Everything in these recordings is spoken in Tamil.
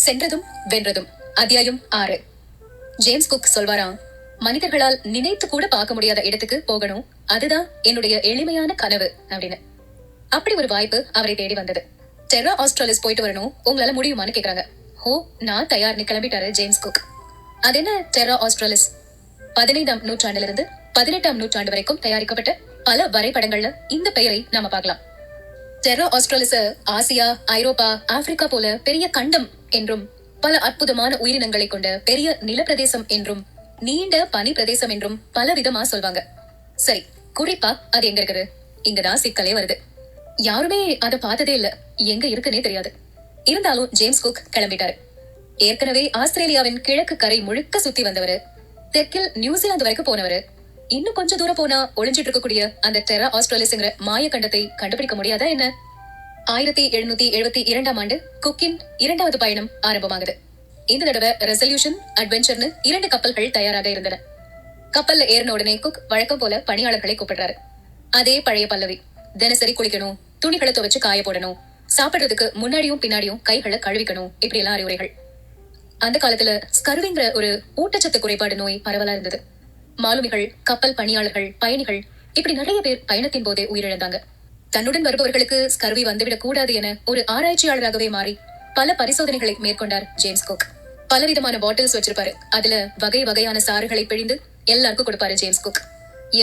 சென்றதும் வென்றதும் அத்தியாயம் 6. ஜேம்ஸ் குக் சொல்வாராம், மனிதர்களால் நினைத்து கூட பார்க்க முடியாத இடத்துக்கு போகணும், அதுதான் என்னுடைய எளிமையான கனவு அப்படின்னு. அப்படி ஒரு வாய்ப்பு அவரை தேடி வந்தது. டெர்ரா ஆஸ்ட்ராலிஸ் போயிட்டு வரணும், உங்களால முடியுமான்னு கேக்குறாங்க. ஹோ, நான் தயார்னு கிளம்பிட்டாரு ஜேம்ஸ் குக். அது என்ன டெர்ரா ஆஸ்ட்ராலிஸ்? 15ஆம் நூற்றாண்டிலிருந்து 18ஆம் நூற்றாண்டு வரைக்கும் தயாரிக்கப்பட்ட பல வரைபடங்கள்ல இந்த பெயரை நாம பார்க்கலாம். டெர்ரா ஆஸ்ட்ராலிஸ் ஆசியா, ஐரோப்பா, ஆப்பிரிக்கா போல பெரிய கண்டம் என்றும், பல அற்புதமான உயிரினங்களை கொண்ட பெரிய நிலப்பிரதேசம் என்றும், நீண்ட பனி பிரதேசம் என்றும் பல விதமா சொல்வாங்க. சரி, குறிப்பா அது எங்க இருக்குது? இங்கதான் சிக்கலே வருது. யாருமே அதை பார்த்ததே இல்ல, எங்க இருக்குன்னே தெரியாது. இருந்தாலும் ஜேம்ஸ் குக் கிளம்பிட்டாரு. ஏற்கனவே ஆஸ்திரேலியாவின் கிழக்கு கரை முழுக்க சுத்தி வந்தவரு, தெற்கில் நியூசிலாந்து வரைக்கும் போனவரு. இன்னும் கொஞ்சம் தூரம் போனா ஒளிஞ்சிட்டு இருக்கக்கூடிய அந்த டெர்ரா ஆஸ்ட்ராலிஸ்ங்கிற மாய கண்டத்தை கண்டுபிடிக்க முடியாதா என்ன? 1772ஆம் ஆண்டு குக்கின் 2வது பயணம் ஆரம்பமாகுது. இந்த தடவை ரெசல்யூஷன், அட்வென்ச்சர்னு 2 கப்பல்கள் தயாராக இருந்தன. கப்பல்ல ஏறின உடனே குக் வழக்கம் போல பணியாளர்களை கூப்பிடுறாரு. அதே பழைய பல்லவி, தினசரி குளிக்கணும், துணிகளை துவைச்சு காய போடணும், சாப்பிடுறதுக்கு முன்னாடியும் பின்னாடியும் கைகளை கழுவிக்கணும், இப்படி எல்லாம் அறிவுரைகள். அந்த காலத்துல ஸ்கர்விங்கிற ஒரு ஊட்டச்சத்து குறைபாடு நோய் பரவலா இருந்தது. மாலுமிகள், கப்பல் பணியாளர்கள், பயணிகள் இப்படி நிறைய பேர் பயணத்தின் போதே உயிரிழந்தாங்க. தன்னுடன் வருபவர்களுக்கு ஸ்கர்வி வந்துவிடக் கூடாது என ஒரு ஆராய்ச்சியாளராகவே மாறி பல பரிசோதனைகளை மேற்கொண்டார் ஜேம்ஸ் குக். பலவிதமான பாட்டில்ஸ் வச்சிருப்பாரு. அதுல வகை வகையான சாறுகளை பிழிந்து எல்லாருக்கும் கொடுப்பாரு ஜேம்ஸ் குக்.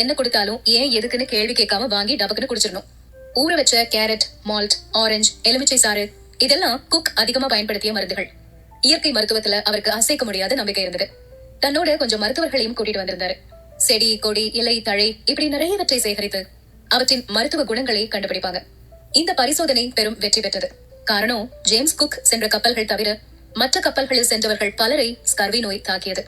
என்ன கொடுத்தாலும் ஏன் எதுக்குன்னு கேள்வி கேட்காம வாங்கி டபக்குன்னு குடிச்சிடணும். ஊற வச்ச கேரட், மால்ட், ஆரஞ்சு, எலுமிச்சை சாறு இதெல்லாம் குக் அதிகமா பயன்படுத்திய மருந்துகள். இயற்கை மருத்துவத்துல அவருக்கு அசைக்க முடியாத நம்பிக்கை இருந்தது. தன்னோட கொஞ்சம் மருத்துவர்களையும் கூட்டிட்டு வந்திருந்தாரு. செடி, கொடி, இலை, தழை இப்படி நிறையவற்றை சேகரித்து அவற்றின் மருத்துவ குணங்களை கண்டுபிடிப்பாங்க. இந்த பரிசோதனை பெரும் வெற்றி பெற்றது. காரணம், ஜேம்ஸ் குக் சென்ற கப்பல்கள் தவிர மற்ற கப்பல்களில் சென்றவர்கள் பலரை ஸ்கர்வி நோய் தாக்கியது.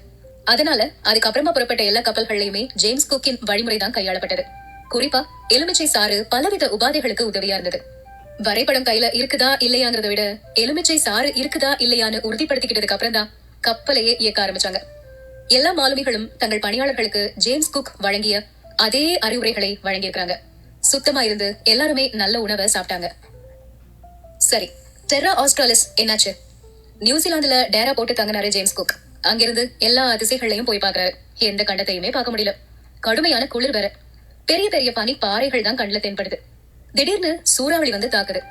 அதனால அதுக்கப்புறமா புறப்பட்ட எல்லா கப்பல்கள்லயுமே ஜேம்ஸ் குக்கின் வழிமுறைதான் கையாளப்பட்டது. குறிப்பா எலுமிச்சை சாறு பலவித உபாதைகளுக்கு உதவியா இருந்தது. வரைபடம் கையில இருக்குதா இல்லையாங்கிறத விட எலுமிச்சை சாறு இருக்குதா இல்லையான்னு உறுதிப்படுத்திக்கிட்டதுக்கு அப்புறம் தான் கப்பலையே இயக்க ஆரம்பிச்சாங்க. எல்லா மாலுமிகளும் தங்கள் பணியாளர்களுக்கு ஜேம்ஸ் குக் வழங்கிய அதே அறிவுரைகளை வழங்கியிருக்காங்க. சுத்தமா இருந்து எல்லாருமே நல்ல உணவை சாப்பிட்டாங்க. சரி, டெர்ரா ஆஸ்ட்ராலிஸ் என்னாச்சு? நியூசிலாந்துல டேரா போட்டு தங்கினாரு ஜேம்ஸ் குக். அங்கிருந்து எல்லா திசைகளையும் போய் பாக்குறாரு. எந்த கண்டத்தையுமே பார்க்க முடியல. கடுமையான குளிர் வேற. பெரிய பெரிய பனி பாறைகள் தான் கண்ணுல தென்படுது. திடீர்னு சூறாவளி வந்து தாக்குது.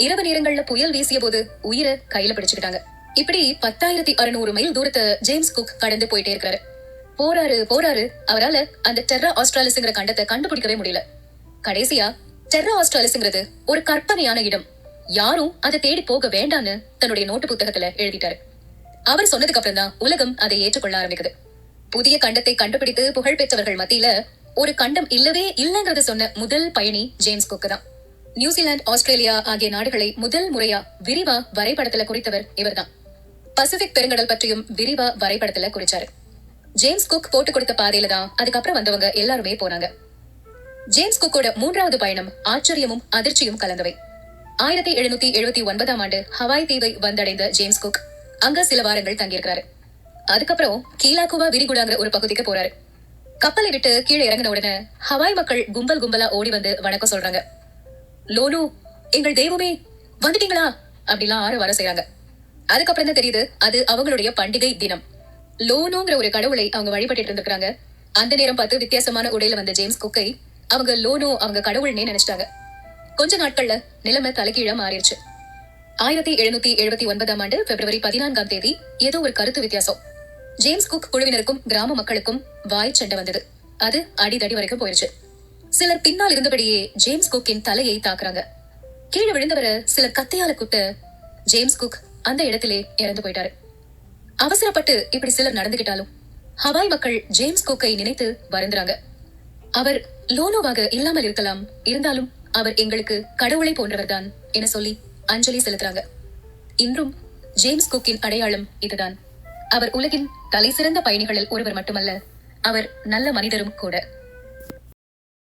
இரவு நேரங்கள்ல புயல் வீசிய போது உயிரை கையில பிடிச்சுக்கிட்டாங்க. இப்படி 10,600 மைல் தூரத்தை ஜேம்ஸ் குக் கடந்து போயிட்டே இருக்காரு. போறாரு. அவரால அந்த டெர்ரா ஆஸ்ட்ராலிஸ்ங்கிற கண்டத்தை கண்டுபிடிக்கவே முடியல. கடைசியா டெர்ரா ஆஸ்ட்ராலிஸ்ங்கிறது ஒரு கற்பனையான இடம், யாரும் அதை தேடி போக வேண்டான்னு தன்னுடைய நோட்டு புத்தகத்துல எழுதிட்டாரு. அவர் சொன்னதுக்கு அப்புறம் தான் உலகம் அதை ஏற்றுக்கொள்ள ஆரம்பிக்குது. புதிய கண்டத்தை கண்டுபிடித்து புகழ் பெற்றவர்கள் மத்தியில ஒரு கண்டம் இல்லவே இல்லைங்கிறத சொன்ன முதல் பயணி ஜேம்ஸ் குக் தான். நியூசிலாந்து, ஆஸ்திரேலியா ஆகிய நாடுகளை முதல் முறையா விரிவா வரைபடத்துல குறித்தவர் இவர்தான். பசிபிக் பெருங்கடல் பற்றியும் விரிவா வரைபடத்துல குறிச்சாரு. ஜேம்ஸ் குக் போட்டு கொடுத்த பாதையில தான் அதுக்கப்புறம் வந்தவங்க எல்லாருமே போனாங்க. ஜேம்ஸ் குக்கோட 3வது பயணம் ஆச்சரியமும் அதிர்ச்சியும் கலந்தவை. 1779ஆம் ஆண்டு ஹவாய் தீவை வந்தடைந்த ஜேம்ஸ் குக் அங்க சில வாரங்கள் தங்கியிருக்கிறாரு. அதுக்கப்புறம் கீலாக்குவா விரிகுடாங்கிற ஒரு பகுதிக்கு போறாரு. கப்பலை விட்டு கீழே இறங்கின உடனே ஹவாய் மக்கள் கும்பல் கும்பலா ஓடி வந்து வணக்கம் சொல்றாங்க. லோனோ, எங்கள் தெய்வமே, வந்துட்டீங்களா அப்படிலாம் வர செய்றாங்க. அதுக்கப்புறம் தான் தெரியுது அது அவங்களுடைய பண்டிகை தினம். லோனோங்கிற ஒரு கடவுளை அவங்க வழிபட்டு இருந்திருக்காங்க. அந்த நேரம் பார்த்து வித்தியாசமான உடையில வந்த ஜேம்ஸ் குக்கை அவங்க லோனோ அவங்க கடவுள்னே நினைச்சிட்டாங்க. கொஞ்ச நாட்கள்ல நிலைமை தலைகீழா மாறிடுச்சு. 1779ஆம் ஆண்டு பிப்ரவரி 14ஆம் தேதி ஏதோ ஒரு கருத்து வித்தியாசம். ஜேம்ஸ் குக் குழுவினருக்கும் கிராம மக்களுக்கும் வாய் சண்டை வந்தது. அது அடிதடி வரைக்கும் போயிருச்சு. சிலர் பின்னால் இருந்தபடியே ஜேம்ஸ் குக்கின் தலையை தாக்குறாங்க. கீழே விழுந்தவரை சிலர் கத்தையால குட்ட ஜேம்ஸ் குக் அந்த இடத்திலே இறந்து போயிட்டாரு. அவசரப்பட்டு இப்படி சிலர் நடந்துகிட்டாலும் ஹவாய் மக்கள் ஜேம்ஸ் குக்கை நினைத்து வருந்துறாங்க. அவர் லோனோவாக இல்லாமல் இருக்கலாம், இருந்தாலும் அவர் எங்களுக்கு கடவுளை போன்றவர்தான் என சொல்லி அஞ்சலி செலுத்துறாங்க. இன்றும் ஜேம்ஸ் குக்கின் அடையாளம் இதுதான். அவர் உலகின் தலை சிறந்த பயணிகளில் ஒருவர் மட்டுமல்ல, அவர் நல்ல மனிதரும் கூட.